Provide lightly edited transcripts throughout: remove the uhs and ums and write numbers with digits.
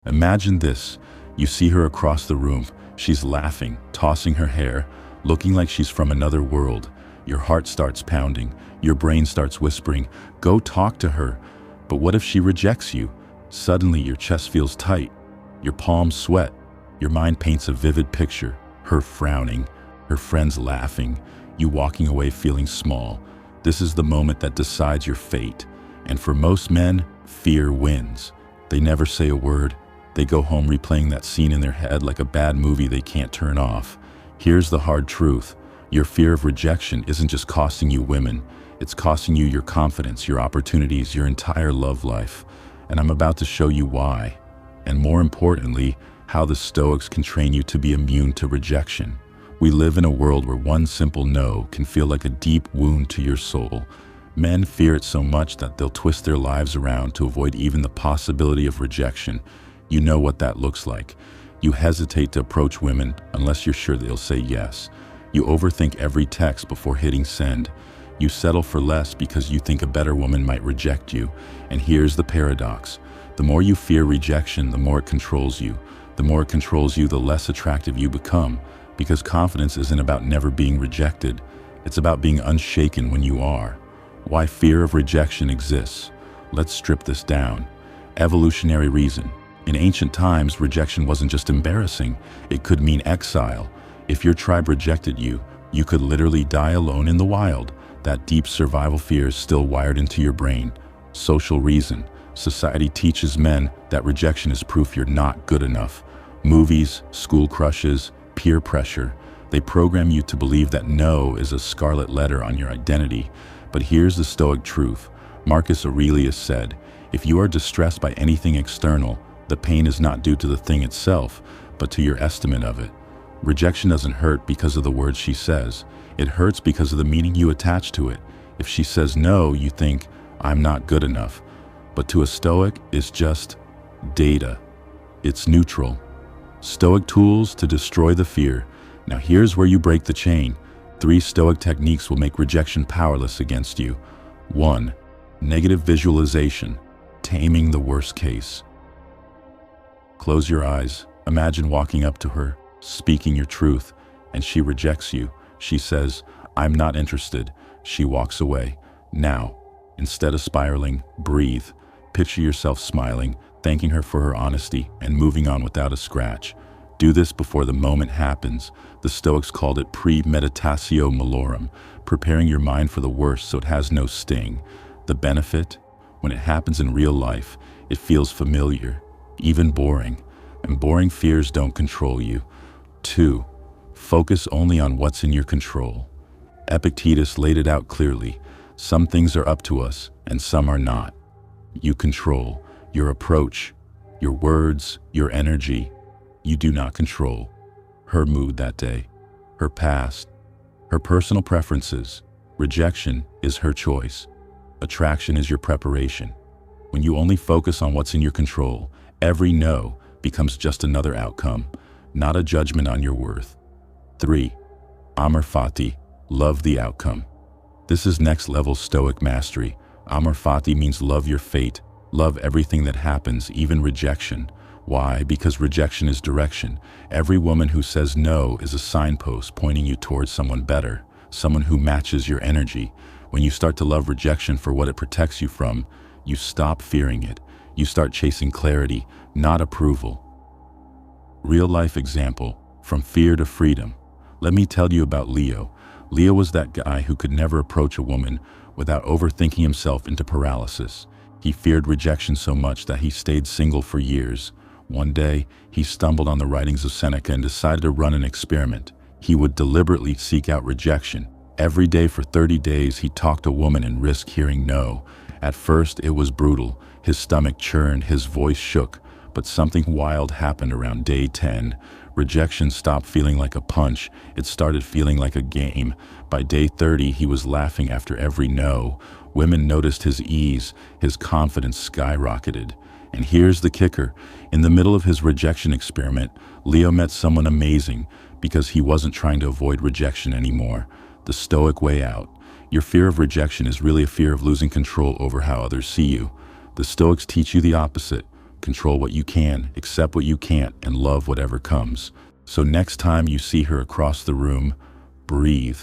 Imagine this. You see her across the room. She's laughing, tossing her hair, looking like she's from another world. Your heart starts pounding. Your brain starts whispering, go talk to her. But what if she rejects you? Suddenly your chest feels tight. Your palms sweat. Your mind paints a vivid picture. Her frowning, her friends laughing, you walking away feeling small. This is the moment that decides your fate. And for most men, fear wins. They never say a word. They go home replaying that scene in their head like a bad movie they can't turn off. Here's the hard truth. Your fear of rejection isn't just costing you women. It's costing you your confidence, your opportunities, your entire love life. And I'm about to show you why. And more importantly, how the Stoics can train you to be immune to rejection. We live in a world where one simple no can feel like a deep wound to your soul. Men fear it so much that they'll twist their lives around to avoid even the possibility of rejection. You know what that looks like. You hesitate to approach women unless you're sure they'll say yes. You overthink every text before hitting send. You settle for less because you think a better woman might reject you. And here's the paradox. The more you fear rejection, the more it controls you. The more it controls you, the less attractive you become. Because confidence isn't about never being rejected. It's about being unshaken when you are. Why fear of rejection exists. Let's strip this down. Evolutionary reason. In ancient times, rejection wasn't just embarrassing. It could mean exile. If your tribe rejected you, you could literally die alone in the wild. That deep survival fear is still wired into your brain. Social reason. Society teaches men that rejection is proof you're not good enough. Movies, school crushes, peer pressure. They program you to believe that no is a scarlet letter on your identity. But here's the Stoic truth. Marcus Aurelius said, if you are distressed by anything external, the pain is not due to the thing itself, but to your estimate of it. Rejection doesn't hurt because of the words she says. It hurts because of the meaning you attach to it. If she says no, you think, I'm not good enough. But to a Stoic, it's just data. It's neutral. Stoic tools to destroy the fear. Now here's where you break the chain. 3 Stoic techniques will make rejection powerless against you. 1. Negative visualization. Taming the worst case. Close your eyes. Imagine walking up to her, speaking your truth, and she rejects you. She says, I'm not interested. She walks away. Now, instead of spiraling, breathe. Picture yourself smiling, thanking her for her honesty, and moving on without a scratch. Do this before the moment happens. The Stoics called it premeditatio malorum, preparing your mind for the worst so it has no sting. The benefit? When it happens in real life, it feels familiar, even boring. And boring fears don't control you. 2. Focus only on what's in your control. Epictetus laid it out clearly. Some things are up to us, and some are not. You control your approach, your words, your energy. You do not control her mood that day, her past, her personal preferences. Rejection is her choice. Attraction is your preparation. When you only focus on what's in your control, every no becomes just another outcome, not a judgment on your worth. 3. Amor Fati, love the outcome. This is next level Stoic mastery. Amor Fati means love your fate, love everything that happens, even rejection. Why? Because rejection is direction. Every woman who says no is a signpost pointing you towards someone better, someone who matches your energy. When you start to love rejection for what it protects you from, you stop fearing it. You start chasing clarity, not approval. Real life example, from fear to freedom. Let me tell you about Leo. Leo was that guy who could never approach a woman without overthinking himself into paralysis. He feared rejection so much that he stayed single for years. One day, he stumbled on the writings of Seneca and decided to run an experiment. He would deliberately seek out rejection. Every day for 30 days, he talked to a woman and risked hearing no. At first, it was brutal. His stomach churned, his voice shook. But something wild happened around day 10. Rejection stopped feeling like a punch. It started feeling like a game. By day 30, he was laughing after every no. Women noticed his ease. His confidence skyrocketed. And here's the kicker. In the middle of his rejection experiment, Leo met someone amazing because he wasn't trying to avoid rejection anymore. The Stoic way out. Your fear of rejection is really a fear of losing control over how others see you. The Stoics teach you the opposite. control what you can, accept what you can't, and love whatever comes. So next time you see her across the room, breathe.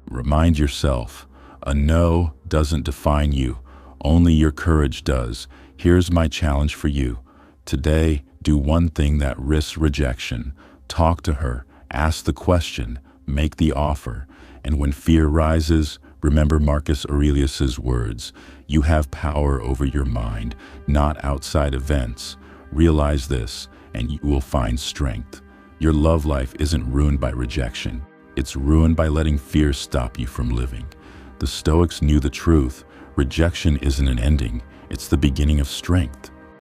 Remind yourself, a no doesn't define you. Only your courage does. Here's my challenge for you. Today, do one thing that risks rejection. Talk to her, ask the question, make the offer. And when fear rises, remember Marcus Aurelius's words. You have power over your mind, not outside events. Realize this, and you will find strength. Your love life isn't ruined by rejection. It's ruined by letting fear stop you from living. The Stoics knew the truth. Rejection isn't an ending. It's the beginning of strength.